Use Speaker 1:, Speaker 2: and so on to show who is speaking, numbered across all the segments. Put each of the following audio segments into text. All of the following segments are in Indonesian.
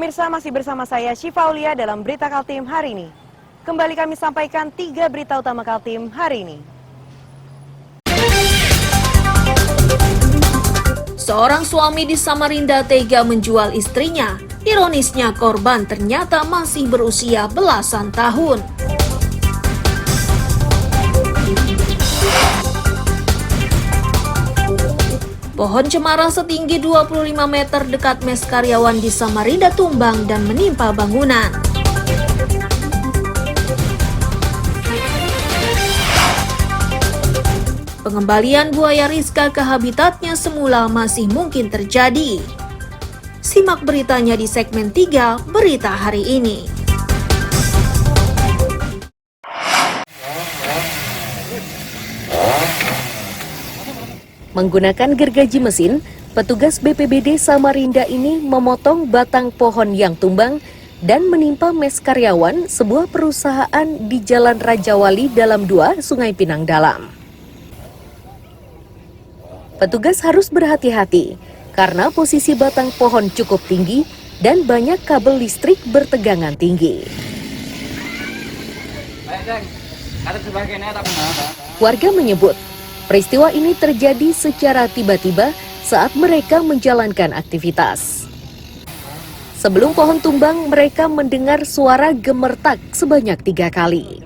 Speaker 1: Pemirsa, masih bersama saya Syifa Aulia dalam Berita Kaltim hari ini. Kembali kami sampaikan 3 berita utama Kaltim hari ini.
Speaker 2: Seorang suami di Samarinda tega menjual istrinya. Ironisnya korban ternyata masih berusia belasan tahun. Pohon cemara setinggi 25 meter dekat mes karyawan di Samarinda tumbang dan menimpa bangunan. Pengembalian buaya Rizka ke habitatnya semula masih mungkin terjadi. Simak beritanya di segmen 3 Berita Hari Ini.
Speaker 3: Menggunakan gergaji mesin, petugas BPBD Samarinda ini memotong batang pohon yang tumbang dan menimpa mes karyawan sebuah perusahaan di Jalan Rajawali Dalam 2, Sungai Pinang Dalam. Petugas harus berhati-hati karena posisi batang pohon cukup tinggi dan banyak kabel listrik bertegangan tinggi. Warga menyebut, peristiwa ini terjadi secara tiba-tiba saat mereka menjalankan aktivitas. Sebelum pohon tumbang, mereka mendengar suara gemertak sebanyak 3 kali.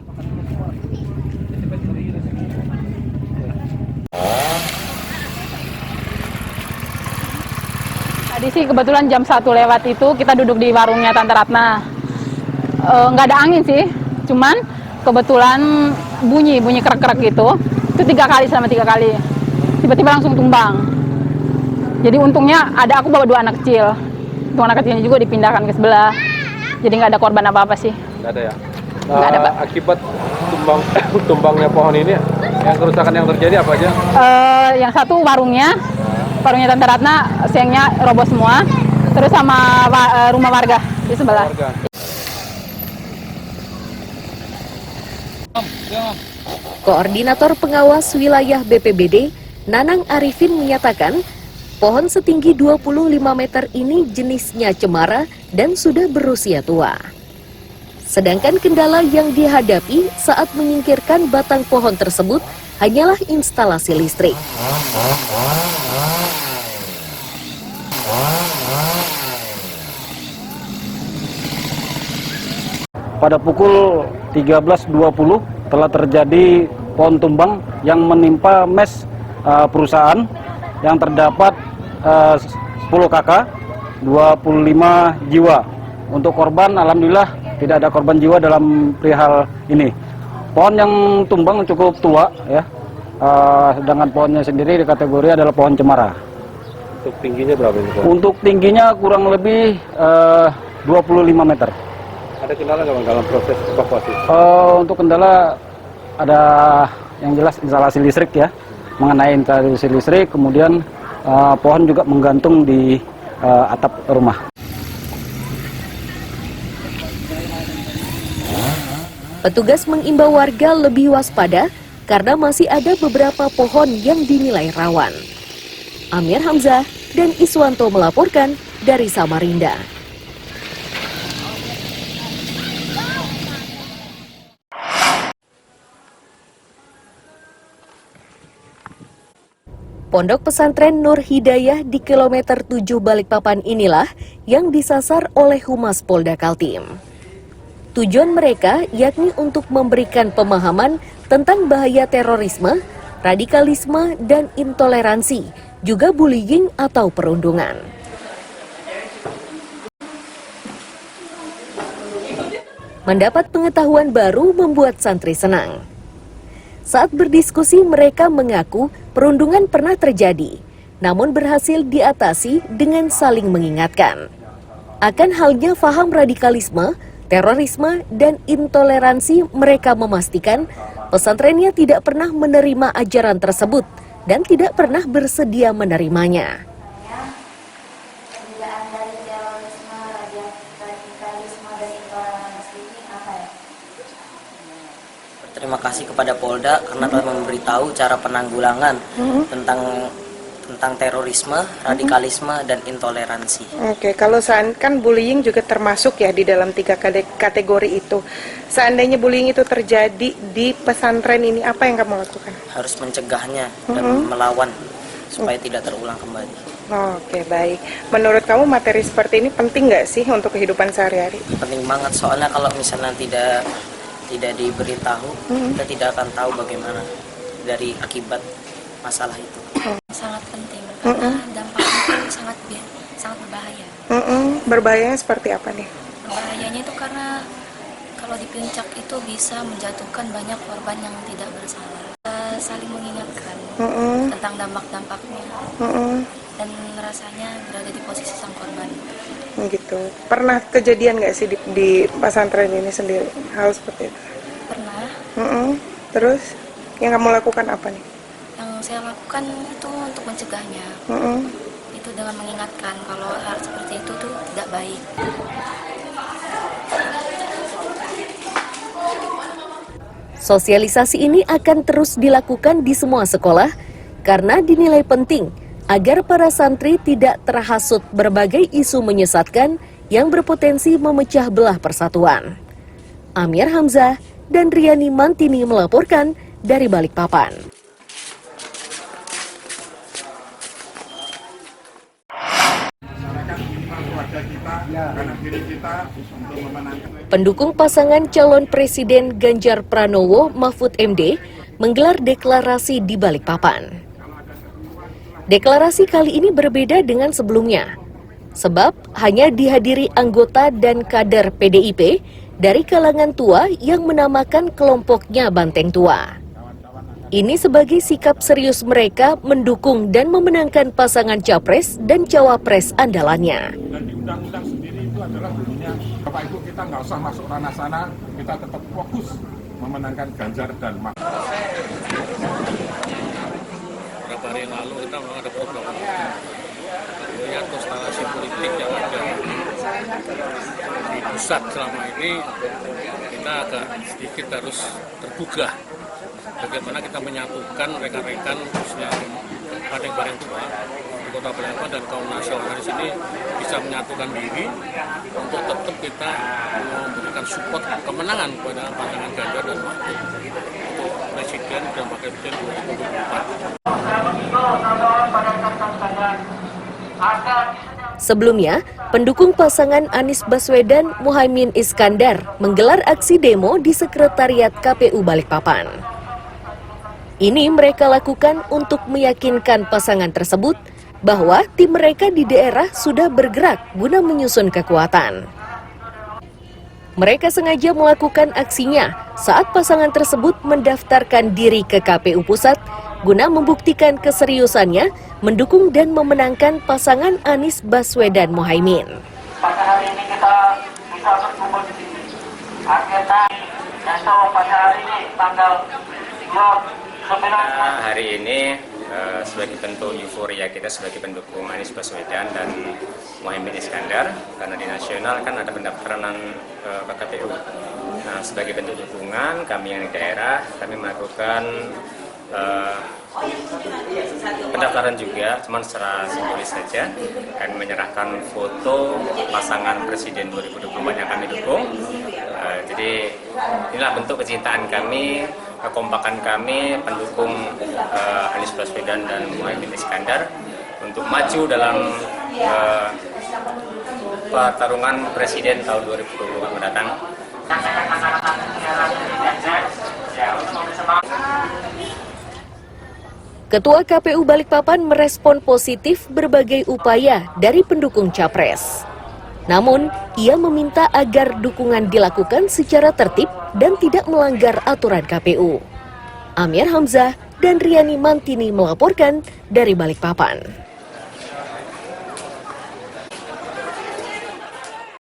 Speaker 4: Tadi sih kebetulan jam 1 lewat itu kita duduk di warungnya Tante Ratna. Nggak ada angin sih, cuman kebetulan bunyi kerak-kerak gitu. Itu 3 kali selama 3 kali. Tiba-tiba langsung tumbang. Jadi untungnya aku bawa 2 anak kecil. 2 anak kecilnya juga dipindahkan ke sebelah. Jadi nggak ada korban apa-apa sih.
Speaker 5: Nggak ada ya?
Speaker 4: Nggak ada, Pak.
Speaker 5: Akibat tumbangnya pohon ini, yang kerusakan yang terjadi apa aja?
Speaker 4: Yang satu warungnya Tante Ratna, siangnya roboh semua. Terus sama rumah warga di sebelah.
Speaker 3: Koordinator Pengawas Wilayah BPBD, Nanang Arifin menyatakan, pohon setinggi 25 meter ini jenisnya cemara dan sudah berusia tua. Sedangkan kendala yang dihadapi saat menyingkirkan batang pohon tersebut hanyalah instalasi listrik.
Speaker 6: Pada pukul 13.20 telah terjadi pohon tumbang yang menimpa mes perusahaan yang terdapat 10 kakak, 25 jiwa. Untuk korban, alhamdulillah tidak ada korban jiwa dalam perihal ini. Pohon yang tumbang cukup tua, ya. Sedangkan pohonnya sendiri dikategori adalah pohon cemara.
Speaker 5: Untuk tingginya berapa ini?
Speaker 6: Untuk tingginya kurang lebih 25 meter.
Speaker 5: Ada kendala nggak Bang dalam proses evakuasi?
Speaker 6: Untuk kendala ada yang jelas instalasi listrik ya, mengenai instalasi listrik, kemudian pohon juga menggantung di atap rumah.
Speaker 3: Petugas mengimbau warga lebih waspada karena masih ada beberapa pohon yang dinilai rawan. Amir Hamzah dan Iswanto melaporkan dari Samarinda. Pondok pesantren Nur Hidayah di kilometer 7 Balikpapan inilah yang disasar oleh Humas Polda Kaltim. Tujuan mereka yakni untuk memberikan pemahaman tentang bahaya terorisme, radikalisme, dan intoleransi, juga bullying atau perundungan. Mendapat pengetahuan baru membuat santri senang. Saat berdiskusi mereka mengaku perundungan pernah terjadi, namun berhasil diatasi dengan saling mengingatkan. Akan halnya faham radikalisme, terorisme, dan intoleransi, mereka memastikan pesantrennya tidak pernah menerima ajaran tersebut dan tidak pernah bersedia menerimanya.
Speaker 7: Terima kasih kepada Polda karena telah memberitahu cara penanggulangan tentang tentang terorisme, radikalisme, dan intoleransi.
Speaker 8: Oke, kalau kan bullying juga termasuk ya di dalam 3 kategori itu. Seandainya bullying itu terjadi di pesantren ini, apa yang kamu lakukan?
Speaker 7: Harus mencegahnya dan melawan supaya tidak terulang kembali.
Speaker 8: Oke, baik. Menurut kamu materi seperti ini penting nggak sih untuk kehidupan sehari-hari?
Speaker 7: Penting banget, soalnya kalau misalnya tidak diberitahu, kita tidak akan tahu bagaimana dari akibat masalah itu.
Speaker 9: Sangat penting karena dampaknya itu sangat berbahaya.
Speaker 8: Berbahayanya seperti apa nih?
Speaker 9: Berbahayanya itu karena kalau di puncak itu bisa menjatuhkan banyak korban yang tidak bersalah. Saling mengingatkan tentang dampak-dampaknya dan rasanya berada di posisi sang korban.
Speaker 8: Gitu. Pernah kejadian nggak sih di pesantren ini sendiri hal seperti itu?
Speaker 9: Pernah.
Speaker 8: Terus yang kamu lakukan apa nih?
Speaker 9: Yang saya lakukan itu untuk mencegahnya. Itu dengan mengingatkan kalau hal seperti itu tuh tidak baik.
Speaker 3: Sosialisasi ini akan terus dilakukan di semua sekolah karena dinilai penting agar para santri tidak terhasut berbagai isu menyesatkan yang berpotensi memecah belah persatuan. Amir Hamzah dan Riani Mantini melaporkan dari Balikpapan. Pendukung pasangan calon Presiden Ganjar Pranowo Mahfud MD menggelar deklarasi di Balikpapan. Deklarasi kali ini berbeda dengan sebelumnya, sebab hanya dihadiri anggota dan kader PDIP dari kalangan tua yang menamakan kelompoknya Banteng Tua. Ini sebagai sikap serius mereka mendukung dan memenangkan pasangan capres dan cawapres andalannya.
Speaker 10: Dan di undang-undang sendiri itu adalah bunyinya, Bapak Ibu kita nggak usah masuk ranah sana, kita tetap fokus memenangkan Ganjar dan Mahfud.
Speaker 5: Beberapa hari yang lalu kita memang ada program melihat konstelasi politik yang ada di pusat selama ini, kita agak sedikit harus tergugah bagaimana kita menyatukan rekan-rekan khususnya Banteng Tua di Kota Balikpapan dan kaum nasionalis ini bisa menyatukan diri untuk tetap kita memberikan support kemenangan kepada pasangan Ganjar dan Mahfud untuk presiden dan wakil presiden 2024.
Speaker 3: Sebelumnya, pendukung pasangan Anies Baswedan Muhaimin Iskandar menggelar aksi demo di Sekretariat KPU Balikpapan. Ini mereka lakukan untuk meyakinkan pasangan tersebut bahwa tim mereka di daerah sudah bergerak guna menyusun kekuatan. Mereka sengaja melakukan aksinya saat pasangan tersebut mendaftarkan diri ke KPU Pusat guna membuktikan keseriusannya mendukung dan memenangkan pasangan Anies Baswedan Muhaimin.
Speaker 11: Pada hari ini kita bisa berkumpul di sini. Akhirnya besok pada hari ini tanggal 29.
Speaker 12: Hari ini sebagai bentuk euforia kita sebagai pendukung Anies Baswedan dan Muhaimin Iskandar, karena di nasional kan ada pendaftaran ke KPU. Nah, sebagai bentuk dukungan kami yang di daerah, kami melakukan pendaftaran juga, cuman secara simbolis saja. Kami menyerahkan foto pasangan Presiden 2024 yang kami dukung. Jadi inilah bentuk kecintaan kami, kekompakan kami pendukung Anies Baswedan dan Muhaimin Iskandar untuk maju dalam pertarungan Presiden tahun 2024 mendatang.
Speaker 3: Ketua KPU Balikpapan merespon positif berbagai upaya dari pendukung capres. Namun, ia meminta agar dukungan dilakukan secara tertib dan tidak melanggar aturan KPU. Amir Hamzah dan Riani Mantini melaporkan dari Balikpapan.